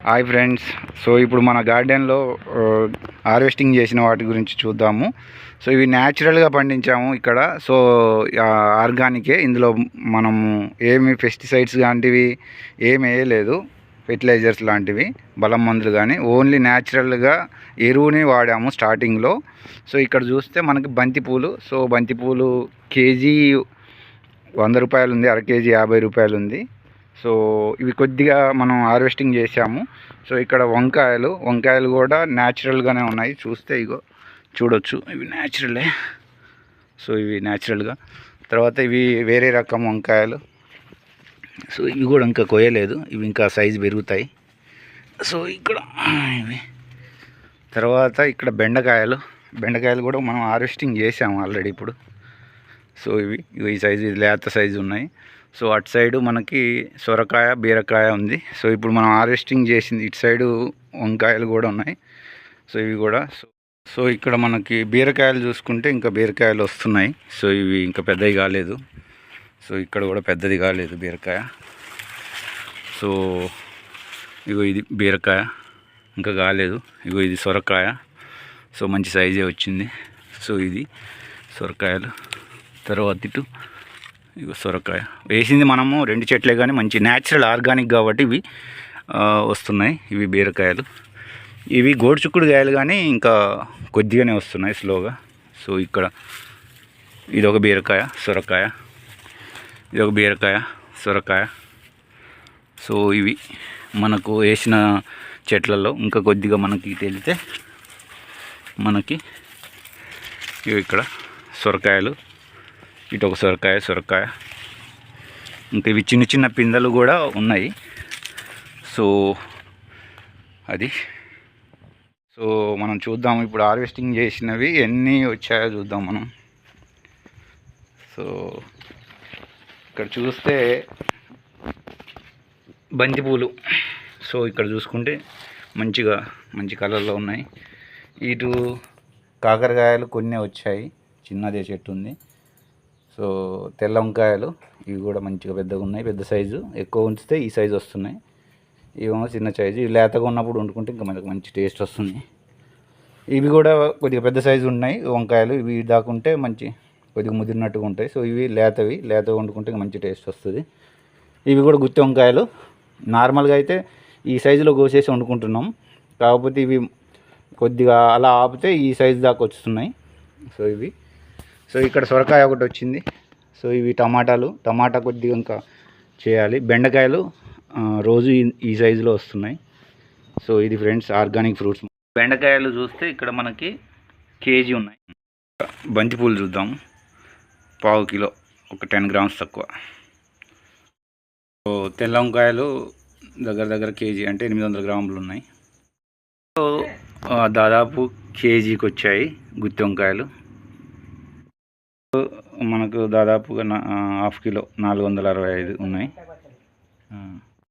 Hi friends. So ఇప్పుడు మన గార్డెన్లో హార్వెస్టింగ్ చేసిన వాటి గురించి చూద్దాము. సో ఇవి న్యాచురల్గా పండించాము ఇక్కడ. సో ఆర్గానికే. ఇందులో మనము ఏమి పెస్టిసైడ్స్ లాంటివి ఏమి వేయలేదు, ఫెర్టిలైజర్స్ లాంటివి, బలం మందులు కానీ, ఓన్లీ న్యాచురల్గా ఎరువుని వాడాము స్టార్టింగ్లో. సో ఇక్కడ చూస్తే మనకి బంతిపూలు. సో బంతిపూలు కేజీ 100 రూపాయలు ఉంది, అర కేజీ 50 రూపాయలు ఉంది. సో ఇవి కొద్దిగా మనం హార్వెస్టింగ్ చేసాము. సో ఇక్కడ వంకాయలు కూడా న్యాచురల్గానే ఉన్నాయి. చూస్తే ఇగో చూడొచ్చు, ఇవి న్యాచురలే. సో ఇవి న్యాచురల్గా. తర్వాత ఇవి వేరే రకం వంకాయలు. సో ఇవి కూడా ఇంకా కొయ్యలేదు, ఇవి ఇంకా సైజు పెరుగుతాయి. సో ఇక్కడ ఇవి. తర్వాత ఇక్కడ బెండకాయలు కూడా మనం హార్వెస్టింగ్ చేసాము ఆల్రెడీ ఇప్పుడు. సో ఇవి ఈ సైజు, ఇది లేత సైజు ఉన్నాయి. సో అటు సైడు మనకి సొరకాయ, బీరకాయ ఉంది. సో ఇప్పుడు మనం హార్వెస్టింగ్ చేసింది ఇటు సైడు వంకాయలు కూడా ఉన్నాయి. సో ఇవి కూడా. సో ఇక్కడ మనకి బీరకాయలు చూసుకుంటే ఇంకా బీరకాయలు వస్తున్నాయి. సో ఇవి ఇంకా పెద్దవి కాలేదు. సో ఇక్కడ కూడా పెద్దది కాలేదు బీరకాయ. సో ఇగో ఇది బీరకాయ ఇంకా కాలేదు. ఇగో ఇది సొరకాయ. సో మంచి సైజే వచ్చింది. సో ఇది సొరకాయలు. తర్వాత ఇటు ఇవి సొరకాయ వేసింది మనము 2 చెట్లే, కానీ మంచి న్యాచురల్ ఆర్గానిక్ కాబట్టి ఇవి వస్తున్నాయి. ఇవి బీరకాయలు. ఇవి గోడుచుక్కుడుకాయలు కానీ ఇంకా కొద్దిగానే వస్తున్నాయి, స్లోగా. సో ఇక్కడ ఇదొక బీరకాయ, సొరకాయ, ఇదొక బీరకాయ, సొరకాయ. సో ఇవి మనకు వేసిన చెట్లలో ఇంకా కొద్దిగా మనకి తెలితే మనకి ఇవి ఇక్కడ సొరకాయలు, ఇటు ఒక సొరకాయ. ఇంకా ఇవి చిన్న చిన్న పిందెలు కూడా ఉన్నాయి. సో అది. సో మనం చూద్దాం ఇప్పుడు హార్వెస్టింగ్ చేసినవి ఎన్ని వచ్చాయో చూద్దాం మనం. సో ఇక్కడ చూస్తే బంతిపూలు. సో ఇక్కడ చూసుకుంటే మంచి కలర్లో ఉన్నాయి. ఇటు కాకరకాయలు కొన్ని వచ్చాయి, చిన్నదే చెట్టు ఉంది. సో తెల్ల వంకాయలు, ఇవి కూడా మంచిగా పెద్దగా ఉన్నాయి, పెద్ద సైజు. ఎక్కువ ఉంచితే ఈ సైజు వస్తున్నాయి. ఇవేమో చిన్న సైజు. ఇవి లేతగా ఉన్నప్పుడు వండుకుంటే ఇంకా మనకు మంచి టేస్ట్ వస్తుంది. ఇవి కూడా కొద్దిగా పెద్ద సైజు ఉన్నాయి వంకాయలు. ఇవి దాకుంటే మంచి కొద్దిగా ముదిరినట్టుగా ఉంటాయి. సో ఇవి లేతగా వండుకుంటే ఇంకా మంచి టేస్ట్ వస్తుంది. ఇవి కూడా గుత్తి వంకాయలు. నార్మల్గా అయితే ఈ సైజులో కోసేసి వండుకుంటున్నాం, కాకపోతే ఇవి కొద్దిగా అలా ఆపితే ఈ సైజు దాకా వస్తున్నాయి. సో ఇవి. సో ఇక్కడ సొరకాయ ఒకటి వచ్చింది. సో ఇవి టమాటా కొద్దిగా ఇంకా చేయాలి. బెండకాయలు రోజు ఈ సైజులో వస్తున్నాయి. సో ఇది ఫ్రెండ్స్ ఆర్గానిక్ ఫ్రూట్స్. బెండకాయలు చూస్తే ఇక్కడ మనకి కేజీ ఉన్నాయి. బంతిపూలు చూద్దాం. 1/2 కిలో, ఒక 10 గ్రామ్స్ తక్కువ. సో తెల్ల వంకాయలు దగ్గర కేజీ, అంటే 800 గ్రాములు ఉన్నాయి. సో దాదాపు కేజీకి వచ్చాయి గుత్తి వంకాయలు. మనకు దాదాపుగా 1/2 కిలో 465 ఉన్నాయి.